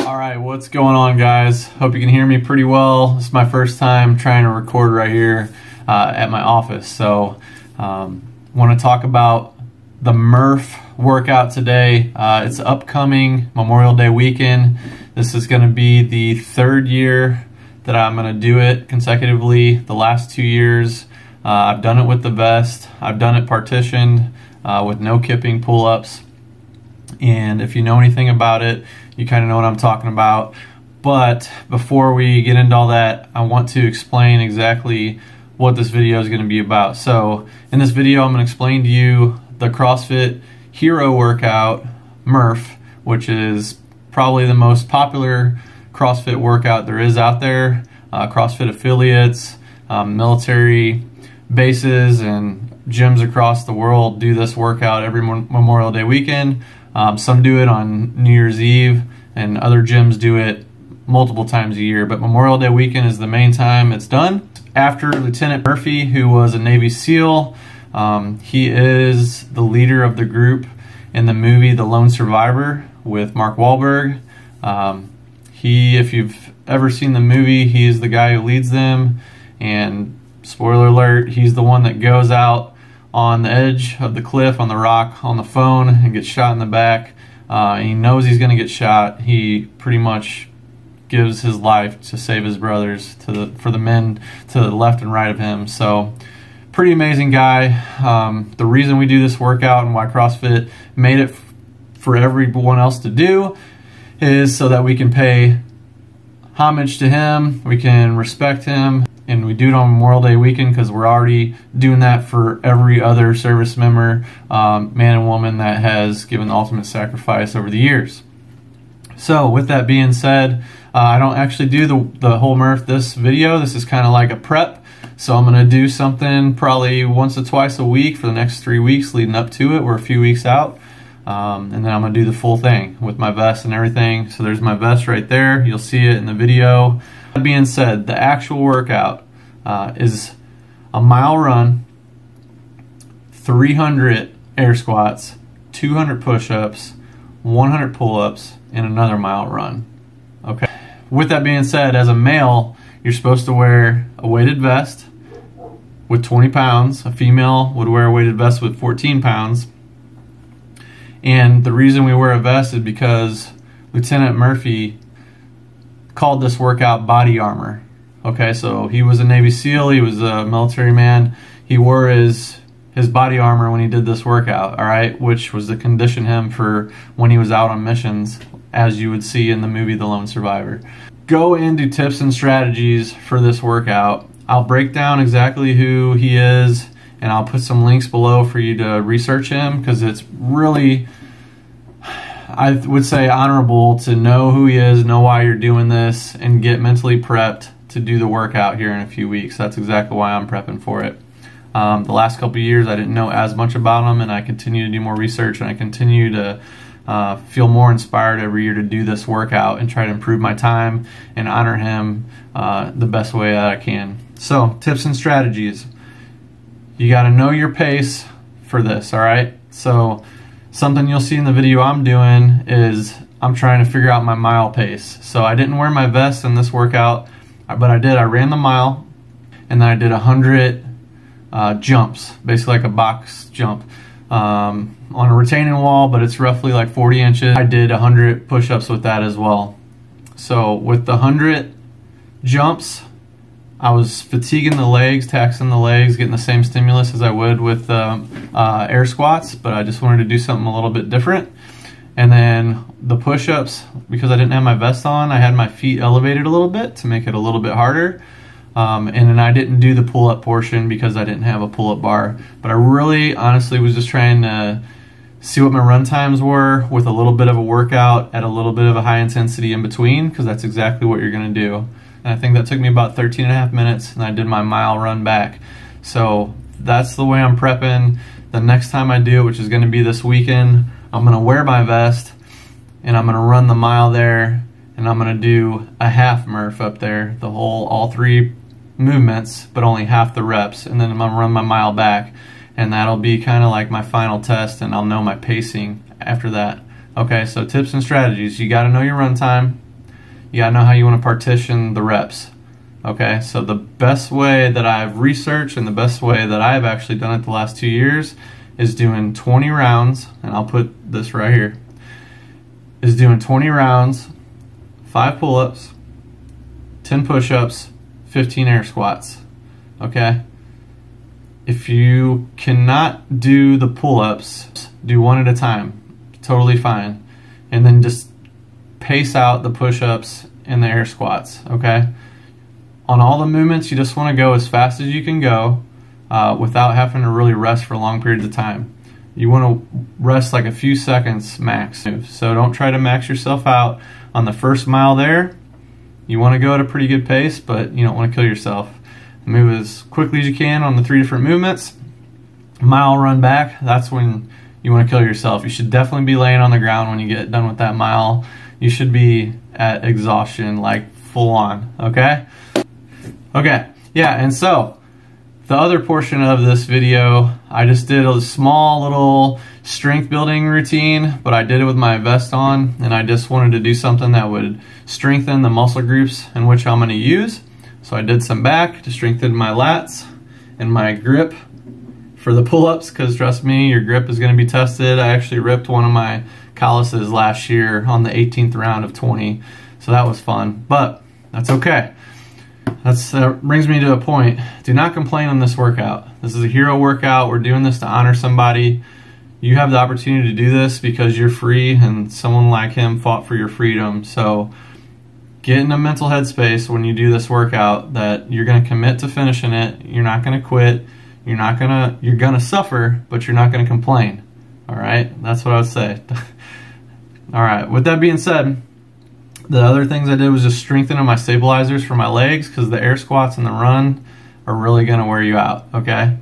All right, what's going on, guys? Hope you can hear me pretty well. This is my first time trying to record right here at my office. So want to talk about the MURPH workout today. It's upcoming Memorial Day weekend. This is going to be the third year that I'm going to do it consecutively. The last 2 years, I've done it with the vest. I've done it partitioned with no kipping pull-ups. And if you know anything about it, you kind of know what I'm talking about. But before we get into all that, I want to explain exactly what this video is going to be about. So in this video, I'm going to explain to you the CrossFit Hero Workout, MURPH, which is probably the most popular CrossFit workout there is out there. CrossFit affiliates, military bases, and gyms across the world do this workout every Memorial Day weekend. Some do it on New Year's Eve, and other gyms do it multiple times a year, but Memorial Day weekend is the main time it's done. After Lieutenant Murphy, who was a Navy SEAL, he is the leader of the group in the movie The Lone Survivor with Mark Wahlberg. If you've ever seen the movie, he is the guy who leads them, and spoiler alert, he's the one that goes out on the edge of the cliff, on the rock, on the phone, and gets shot in the back. He knows he's going to get shot. He pretty much gives his life to save his brothers, for the men to the left and right of him. So pretty amazing guy. The reason we do this workout and why CrossFit made it for everyone else to do is so that we can pay homage to him, we can respect him, and we do it on Memorial Day weekend because we're already doing that for every other service member, man and woman that has given the ultimate sacrifice over the years. So with that being said, I don't actually do the whole MURPH this video. This is kind of like a prep. So I'm going to do something probably once or twice a week for the next 3 weeks leading up to it. We're a few weeks out. And then I'm going to do the full thing with my vest and everything. So there's my vest right there. You'll see it in the video. That being said, the actual workout is a mile run, 300 air squats, 200 push-ups, 100 pull-ups, and another mile run. Okay. With that being said, as a male, you're supposed to wear a weighted vest with 20 pounds. A female would wear a weighted vest with 14 pounds. And the reason we wear a vest is because Lieutenant Murphy called this workout body armor. Okay, so he was a Navy SEAL, he was a military man. He wore his body armor when he did this workout, all right, which was to condition him for when he was out on missions, as you would see in the movie The Lone Survivor. Go into tips and strategies for this workout. I'll break down exactly who he is, and I'll put some links below for you to research him, because it's really, I would say, honorable to know who he is, know why you're doing this, and get mentally prepped to do the workout here in a few weeks. That's exactly why I'm prepping for it. The last couple of years I didn't know as much about him, and I continue to do more research, and I continue to feel more inspired every year to do this workout and try to improve my time and honor him the best way that I can. So, tips and strategies. You got to know your pace for this, all right? So something you'll see in the video I'm doing is I'm trying to figure out my mile pace. So I didn't wear my vest in this workout, but I did. I ran the mile, and then I did 100 jumps, basically like a box jump on a retaining wall, but it's roughly like 40 inches. I did 100 push-ups with that as well. So with the 100 jumps, I was fatiguing the legs, taxing the legs, getting the same stimulus as I would with air squats, but I just wanted to do something a little bit different. And then the push-ups, because I didn't have my vest on, I had my feet elevated a little bit to make it a little bit harder. And then I didn't do the pull-up portion because I didn't have a pull-up bar. But I really, honestly, was just trying to see what my run times were with a little bit of a workout at a little bit of a high intensity in between, because that's exactly what you're going to do. And I think that took me about 13 and a half minutes, and I did my mile run back. So that's the way I'm prepping. The next time I do it, which is going to be this weekend, I'm going to wear my vest, and I'm going to run the mile there, and I'm going to do a half MURPH up there, all 3 movements, but only half the reps, and then I'm going to run my mile back, and that'll be kind of like my final test, and I'll know my pacing after that. Okay, so tips and strategies. You got to know your run time. you gotta know how you want to partition the reps. Okay, so the best way that I've researched and the best way that I've actually done it the last 2 years is doing 20 rounds, and I'll put this right here, is doing 20 rounds, 5 pull-ups, 10 push-ups, 15 air squats. Okay, if you cannot do the pull-ups, do one at a time, totally fine, and then just pace out the push-ups and the air squats. Okay, on all the movements you just want to go as fast as you can go without having to really rest for long periods of time. You want to rest like a few seconds max, so don't try to max yourself out on the first mile there. You want to go at a pretty good pace, but you don't want to kill yourself. Move as quickly as you can on the 3 different movements. Mile run back, that's when you want to kill yourself. You should definitely be laying on the ground when you get done with that mile. You should be at exhaustion, like full on, okay? Okay, yeah, and so the other portion of this video, I just did a small little strength building routine, but I did it with my vest on, and I just wanted to do something that would strengthen the muscle groups in which I'm going to use. So I did some back to strengthen my lats and my grip for the pull-ups, because trust me, your grip is going to be tested. I actually ripped one of my calluses last year on the 18th round of 20, so that was fun, but that's okay. That brings me to a point. Do not complain on this workout. This is a hero workout. We're doing this to honor somebody. You have the opportunity to do this because you're free and someone like him fought for your freedom. So get in a mental headspace when you do this workout that you're going to commit to finishing it. You're not going to quit. You're going to suffer, but you're not going to complain. All right? That's what I would say. All right. With that being said, the other things I did was just strengthening my stabilizers for my legs, because the air squats and the run are really going to wear you out, okay?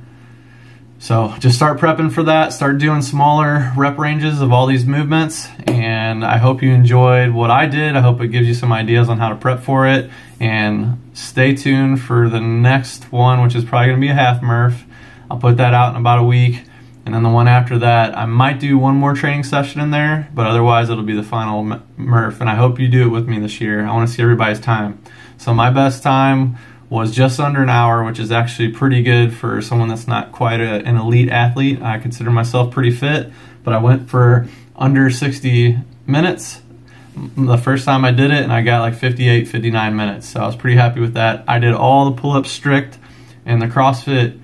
So just start prepping for that. Start doing smaller rep ranges of all these movements, and I hope you enjoyed what I did. I hope it gives you some ideas on how to prep for it, and stay tuned for the next one, which is probably going to be a half MURPH. I'll put that out in about a week. And then the one after that, I might do one more training session in there, but otherwise it'll be the final MURPH, and I hope you do it with me this year. I want to see everybody's time. So my best time was just under an hour, which is actually pretty good for someone that's not quite an elite athlete. I consider myself pretty fit, but I went for under 60 minutes the first time I did it, and I got like 58, 59 minutes. So I was pretty happy with that. I did all the pull-ups strict, and the CrossFit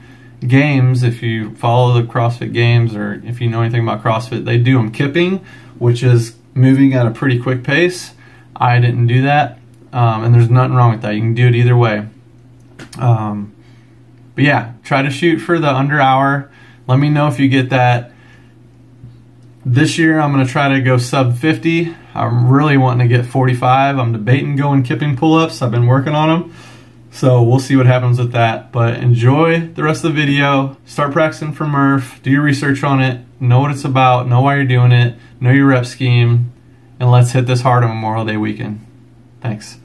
games, if you follow the CrossFit games or if you know anything about CrossFit, they do them kipping, which is moving at a pretty quick pace. I didn't do that, and there's nothing wrong with that. You can do it either way. But yeah, try to shoot for the under hour. Let me know if you get that. This year I'm going to try to go sub 50. I'm really wanting to get 45. I'm debating going kipping pull-ups. I've been working on them. So we'll see what happens with that, but enjoy the rest of the video. Start practicing for MURPH, do your research on it, know what it's about, know why you're doing it, know your rep scheme, and let's hit this hard on Memorial Day weekend. Thanks.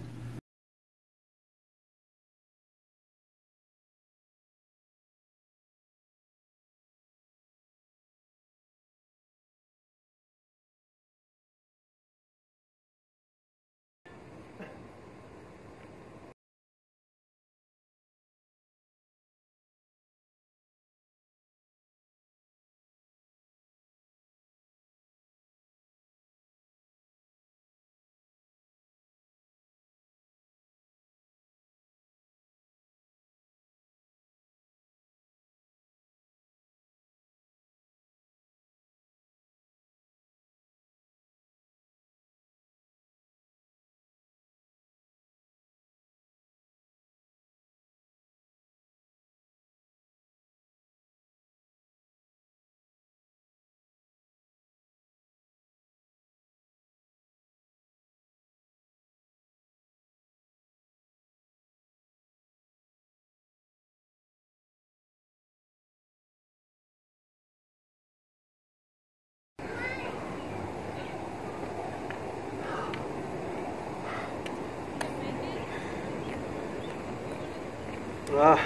Ah,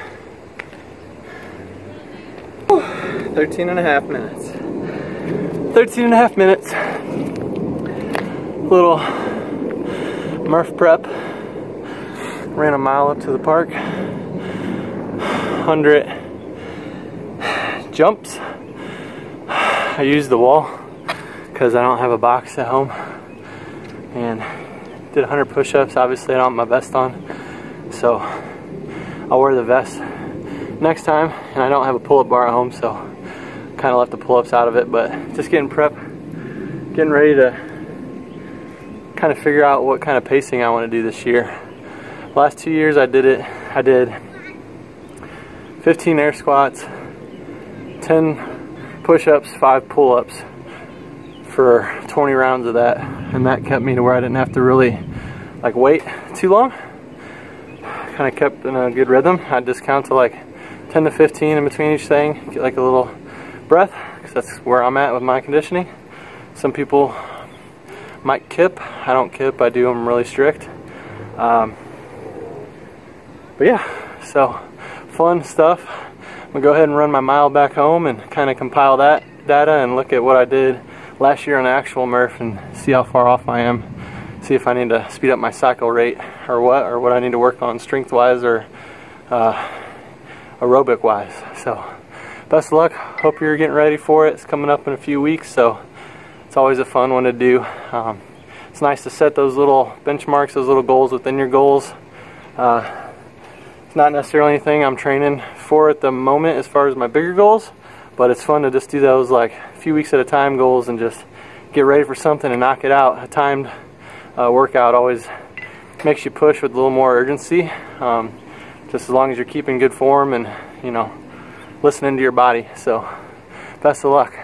13 and a half minutes. 13 and a half minutes. Little MURPH prep. Ran a mile up to the park. 100 jumps. I used the wall because I don't have a box at home. And did 100 push-ups. Obviously I don't have my vest on, so I'll wear the vest next time. And I don't have a pull-up bar at home, so kind of left the pull-ups out of it. But just getting prep, getting ready to kind of figure out what kind of pacing I want to do this year. Last 2 years I did 15 air squats, 10 push-ups, 5 pull-ups for 20 rounds of that, and that kept me to where I didn't have to really like wait too long. Kind of kept in a good rhythm. I'd just count to like 10 to 15 in between each thing, get like a little breath, because that's where I'm at with my conditioning. Some people might kip. I don't kip. I do them really strict. But yeah, so fun stuff. I'm gonna go ahead and run my mile back home and kind of compile that data and look at what I did last year on the actual MURPH and see how far off I am. See if I need to speed up my cycle rate or what I need to work on strength wise or aerobic wise. So best of luck. Hope you're getting ready for it. It's coming up in a few weeks, so it's always a fun one to do. It's nice to set those little benchmarks, those little goals within your goals. It's not necessarily anything I'm training for at the moment as far as my bigger goals, but it's fun to just do those like a few weeks at a time goals and just get ready for something and knock it out. A timed workout always makes you push with a little more urgency, just as long as you're keeping good form and, you know, listening to your body. So best of luck.